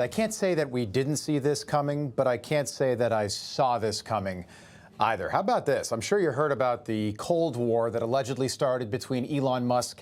I can't say that we didn't see this coming, but I can't say that I saw this coming either. How about this? I'm sure you heard about the Cold War that allegedly started between Elon Musk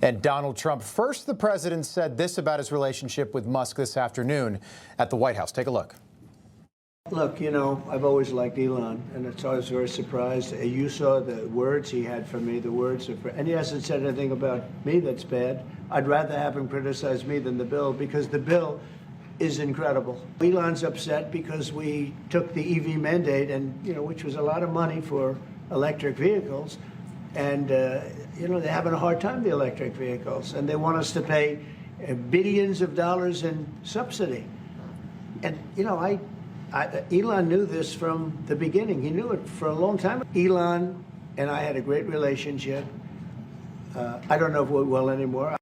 and Donald Trump. First, the president said this about his relationship with Musk this afternoon at the White House. Take a look. Look, you know, I've always liked Elon, and it's always very surprised. You saw the words he had for me, the words of, and he hasn't said anything about me that's bad. I'd rather have him criticize me than the bill, because the bill is incredible. Elon's upset because we took the EV mandate, and which was a lot of money for electric vehicles, and they're having a hard time, the electric vehicles, and they want us to pay billions of dollars in subsidy. And Elon knew this from the beginning. He knew it for a long time. Elon and I had a great relationship. I don't know if we will anymore.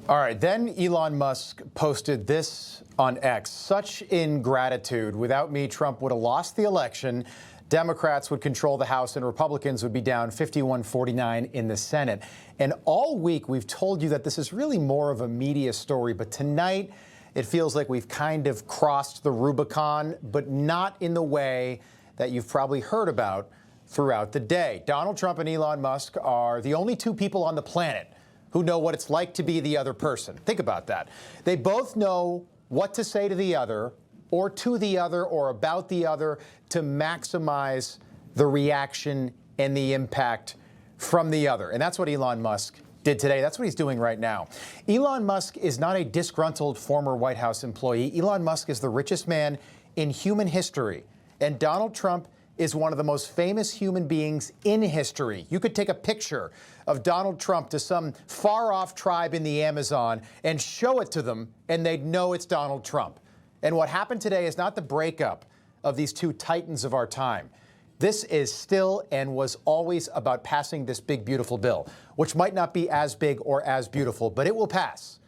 All right, then Elon Musk posted this on X. Such ingratitude. Without me, Trump would have lost the election. Democrats would control the House and Republicans would be down 51-49 in the Senate. And all week we've told you that this is really more of a media story. But tonight it feels like we've kind of crossed the Rubicon, but not in the way that you've probably heard about throughout the day. Donald Trump and Elon Musk are the only two people on the planet who know what it's like to be the other person. Think about that. They both know what to say to the other, or to the other, or about the other, to maximize the reaction and the impact from the other. And that's what Elon Musk did today. That's what he's doing right now. Elon Musk is not a disgruntled former White House employee. Elon Musk is the richest man in human history. And Donald Trump is one of the most famous human beings in history. You could take a picture of Donald Trump to some far-off tribe in the Amazon and show it to them, and they'd know it's Donald Trump. And what happened today is not the breakup of these two titans of our time. This is still and was always about passing this big, beautiful bill, which might not be as big or as beautiful, but it will pass,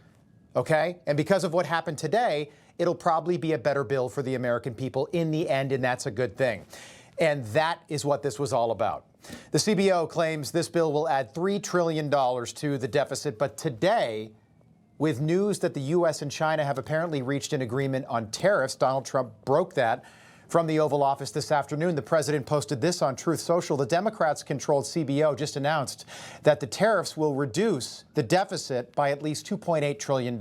okay? And because of what happened today, it'll probably be a better bill for the American people in the end, and that's a good thing. And that is what this was all about. The CBO claims this bill will add $3 trillion to the deficit, but today, with news that the U.S. and China have apparently reached an agreement on tariffs, Donald Trump broke that from the Oval Office this afternoon. The president posted this on Truth Social. The Democrats-controlled CBO just announced that the tariffs will reduce the deficit by at least $2.8 trillion.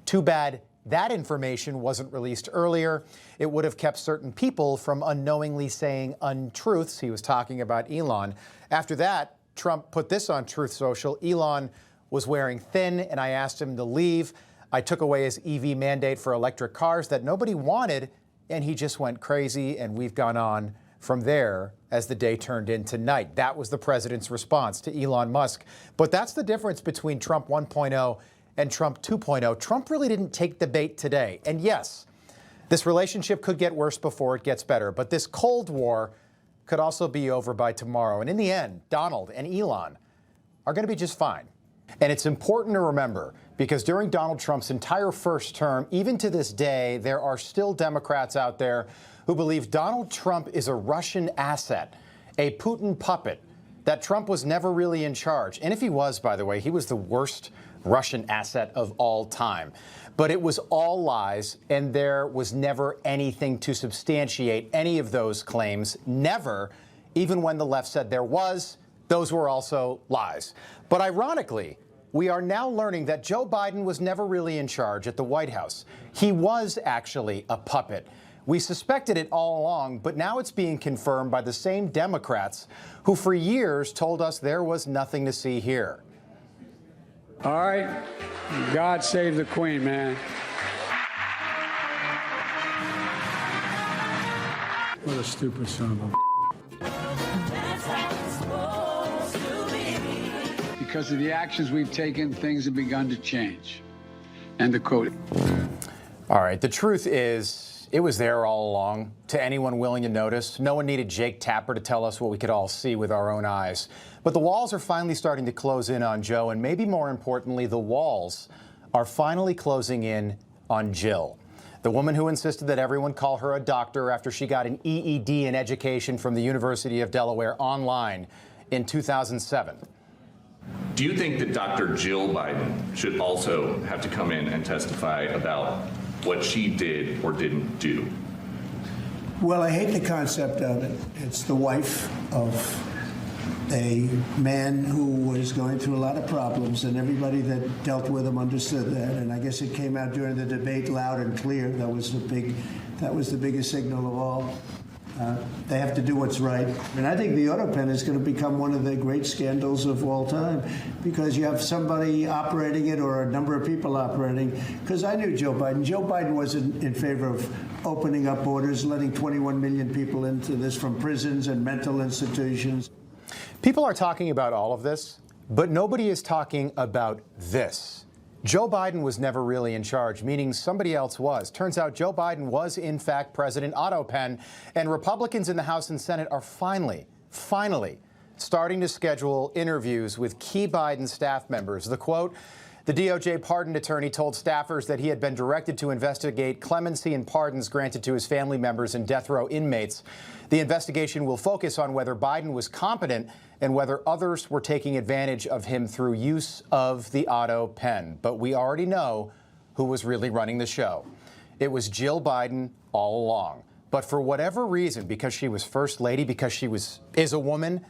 Too bad that information wasn't released earlier. It would have kept certain people from unknowingly saying untruths. He was talking about Elon. After that, Trump put this on Truth Social. Elon was wearing thin, and I asked him to leave. I took away his EV mandate for electric cars that nobody wanted, and he just went crazy, and we've gone on from there as the day turned into night. That was the president's response to Elon Musk. But that's the difference between Trump 1.0 and Trump 2.0. Trump really didn't take the bait today. And yes, this relationship could get worse before it gets better, but this Cold War could also be over by tomorrow. And in the end, Donald and Elon are going to be just fine. And it's important to remember, because during Donald Trump's entire first term, even to this day, there are still Democrats out there who believe Donald Trump is a Russian asset, a Putin puppet, that Trump was never really in charge. And if he was, by the way, he was the worst Russian asset of all time. But it was all lies, and there was never anything to substantiate any of those claims. Never, even when the left said there was, those were also lies. But ironically, we are now learning that Joe Biden was never really in charge at the White House. He was actually a puppet. We suspected it all along, but now it's being confirmed by the same Democrats who for years told us there was nothing to see here. All right. God save the Queen, man. What a stupid son of a... Because of the actions we've taken, things have begun to change. End of quote. All right. The truth is, it was there all along. To anyone willing to notice, no one needed Jake Tapper to tell us what we could all see with our own eyes. But the walls are finally starting to close in on Joe, and maybe more importantly, the walls are finally closing in on Jill, the woman who insisted that everyone call her a doctor after she got an EED in education from the University of Delaware online in 2007. Do you think that Dr. Jill Biden should also have to come in and testify about what she did or didn't do? Well, I hate the concept of it. It's the wife of a man who was going through a lot of problems, and everybody that dealt with him understood that. And I guess it came out during the debate loud and clear. That was the biggest signal of all. They have to do what's right. And I think the auto pen is going to become one of the great scandals of all time, because you have somebody operating it or a number of people operating. Because I knew Joe Biden. Joe Biden wasn't in favor of opening up borders, letting 21 million people into this from prisons and mental institutions. People are talking about all of this, but nobody is talking about this. Joe Biden was never really in charge, meaning somebody else was. Turns out Joe Biden was, in fact, President Otto Pen, and Republicans in the House and Senate are finally starting to schedule interviews with key Biden staff members. The quote, the DOJ pardon attorney told staffers that he had been directed to investigate clemency and pardons granted to his family members and death row inmates. The investigation will focus on whether Biden was competent and whether others were taking advantage of him through use of the Otto pen. But we already know who was really running the show. It was Jill Biden all along. But for whatever reason, because she was First Lady, because she is a woman,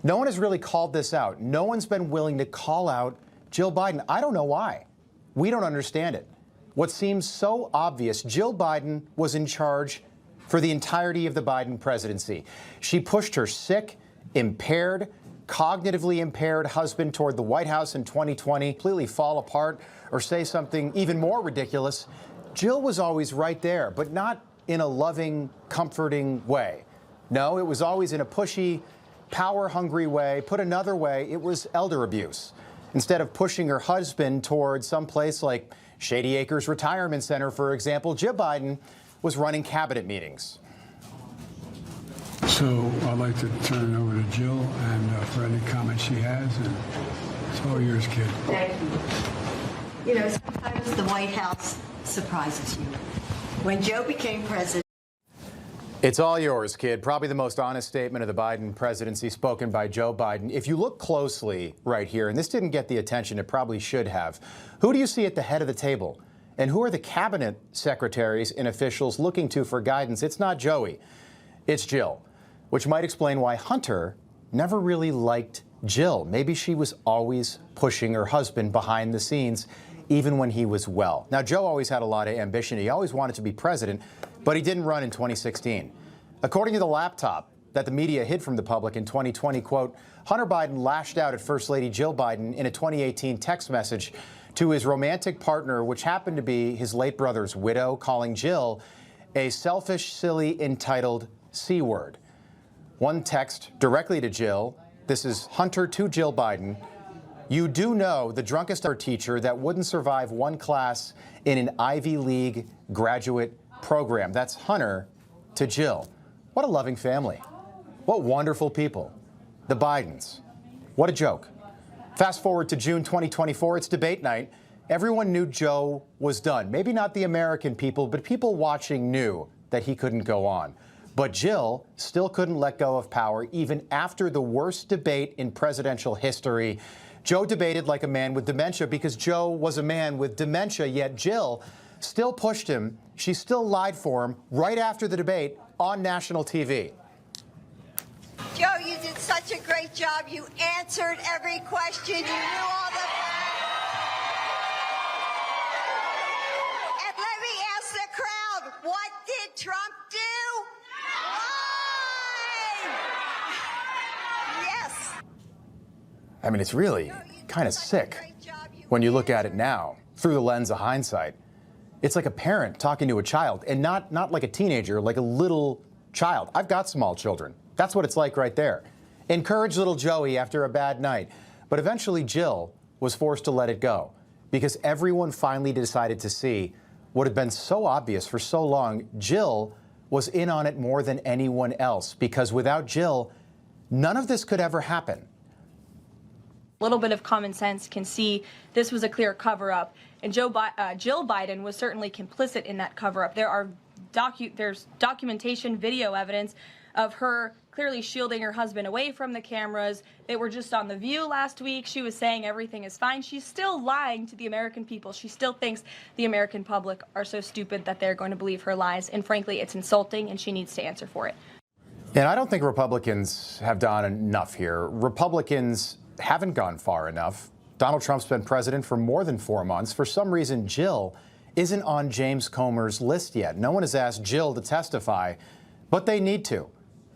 no one has really called this out. No one's been willing to call out Jill Biden. I don't know why. We don't understand it. What seems so obvious, Jill Biden was in charge for the entirety of the Biden presidency. She pushed her sick, impaired, cognitively impaired husband toward the White House in 2020, completely fall apart or say something even more ridiculous. Jill was always right there, but not in a loving, comforting way. No, it was always in a pushy, power-hungry way. Put another way, it was elder abuse. Instead of pushing her husband toward someplace like Shady Acres Retirement Center, for example, Jill Biden was running cabinet meetings. So I'd like to turn it over to Jill and for any comments she has. And it's all yours, kid. Thank you. You know, sometimes the White House surprises you. When Joe became president, It's all yours, kid. Probably the most honest statement of the Biden presidency spoken by Joe Biden. If you look closely right here, and this didn't get the attention it probably should have, who do you see at the head of the table? And who are the cabinet secretaries and officials looking to for guidance? It's not Joey, it's Jill, which might explain why Hunter never really liked Jill. Maybe she was always pushing her husband behind the scenes, even when he was well. Now, Joe always had a lot of ambition. He always wanted to be president, but he didn't run in 2016. According to the laptop that the media hid from the public in 2020, quote, Hunter Biden lashed out at First Lady Jill Biden in a 2018 text message to his romantic partner, which happened to be his late brother's widow, calling Jill a selfish, silly, entitled C-word. One text directly to Jill. This is Hunter to Jill Biden. You do know the drunkest teacher that wouldn't survive one class in an Ivy League graduate program. That's Hunter to Jill. What a loving family. What wonderful people. The Bidens. What a joke. Fast forward to June 2024, it's debate night. Everyone knew Joe was done. Maybe not the American people, but people watching knew that he couldn't go on. But Jill still couldn't let go of power even after the worst debate in presidential history. Joe debated like a man with dementia because Joe was a man with dementia, yet Jill still pushed him. She still lied for him right after the debate on national TV. Joe, you did such a great job. You answered every question. You knew all the... And let me ask the crowd, what did Trump do? Lie! Yes. I mean, it's really kind of sick when you look at it now through the lens of hindsight. It's like a parent talking to a child, and not like a teenager, like a little child. I've got small children. That's what it's like right there. Encourage little Joey after a bad night. But eventually Jill was forced to let it go because everyone finally decided to see what had been so obvious for so long. Jill was in on it more than anyone else, because without Jill, none of this could ever happen. A little bit of common sense can see this was a clear cover-up, and Jill Biden was certainly complicit in that cover-up. There's documentation, video evidence of her clearly shielding her husband away from the cameras. They were just on The View last week. She was saying everything is fine. She's still lying to the American people. She still thinks the American public are so stupid that they're going to believe her lies. And frankly, it's insulting, and she needs to answer for it. And I don't think Republicans have done enough here. Republicans haven't gone far enough. Donald Trump's been president for more than 4 months. For some reason, Jill isn't on James Comer's list yet. No one has asked Jill to testify, but they need to.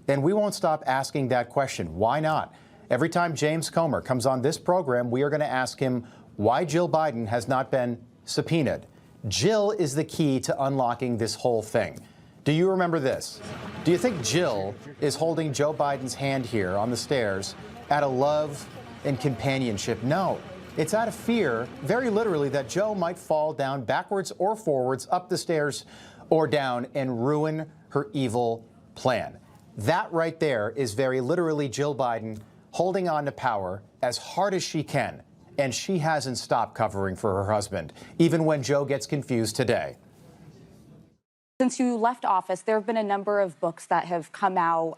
And we won't stop asking that question. Why not? Every time James Comer comes on this program, we are going to ask him why Jill Biden has not been subpoenaed. Jill is the key to unlocking this whole thing. Do you remember this? Do you think Jill is holding Joe Biden's hand here on the stairs out of love and companionship? No. It's out of fear, very literally, that Joe might fall down backwards or forwards, up the stairs or down, and ruin her evil plan. That right there is very literally Jill Biden holding on to power as hard as she can. And she hasn't stopped covering for her husband, even when Joe gets confused today. Since you left office, there have been a number of books that have come out,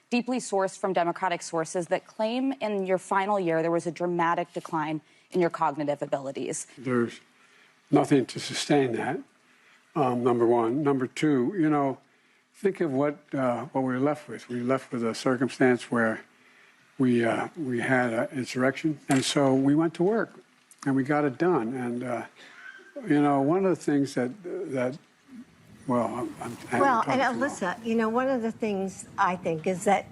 deeply sourced from Democratic sources, that claim in your final year there was a dramatic decline in your cognitive abilities. There's nothing to sustain that, number one. Number two, you know, think of what we were left with. We were left with a circumstance where we had an insurrection, and so we went to work, and we got it done. And, you know, one of the things that well, and Alyssa, you know, one of the things I think is that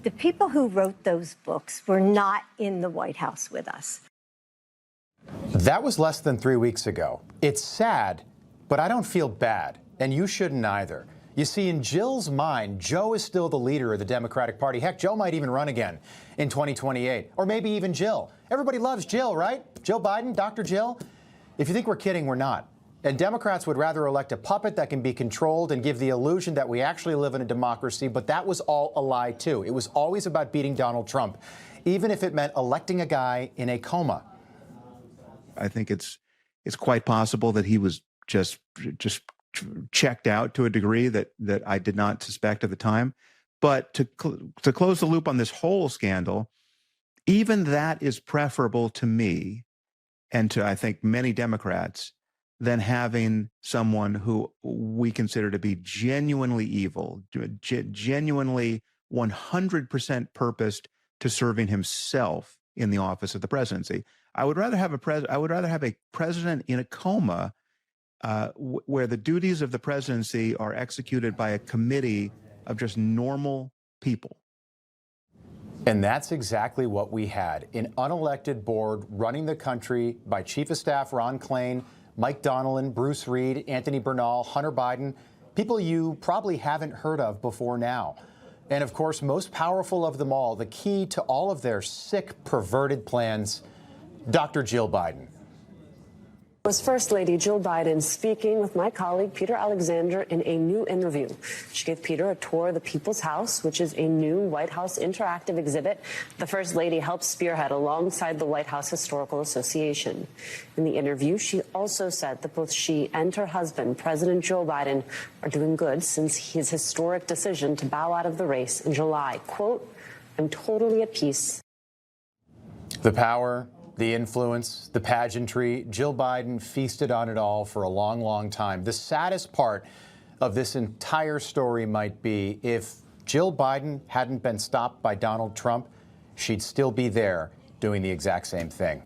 the people who wrote those books were not in the White House with us. That was less than 3 weeks ago. It's sad, but I don't feel bad, and you shouldn't either. You see, in Jill's mind, Joe is still the leader of the Democratic Party. Heck, Joe might even run again in 2028, or maybe even Jill. Everybody loves Jill, right? Joe Biden, Dr. Jill. If you think we're kidding, we're not. And Democrats would rather elect a puppet that can be controlled and give the illusion that we actually live in a democracy, but that was all a lie, too. It was always about beating Donald Trump, even if it meant electing a guy in a coma. I think it's quite possible that he was just checked out to a degree that I did not suspect at the time. But to close the loop on this whole scandal, even that is preferable to me and to, I think, many Democrats than having someone who we consider to be genuinely evil, genuinely 100% purposed to serving himself in the office of the presidency. I would rather have a president in a coma where the duties of the presidency are executed by a committee of just normal people. And that's exactly what we had. An unelected board running the country by Chief of Staff Ron Klain, Mike Donilon, Bruce Reed, Anthony Bernal, Hunter Biden, people you probably haven't heard of before now. And of course, most powerful of them all, the key to all of their sick, perverted plans, Dr. Jill Biden. Was First Lady Jill Biden speaking with my colleague Peter Alexander in a new interview. She gave Peter a tour of the People's House, which is a new White House interactive exhibit the First Lady helped spearhead alongside the White House Historical Association. In the interview, she also said that both she and her husband, President Joe Biden, are doing good since his historic decision to bow out of the race in July. Quote, "I'm totally at peace." The power, the influence, the pageantry, Jill Biden feasted on it all for a long, long time. The saddest part of this entire story might be if Jill Biden hadn't been stopped by Donald Trump, she'd still be there doing the exact same thing.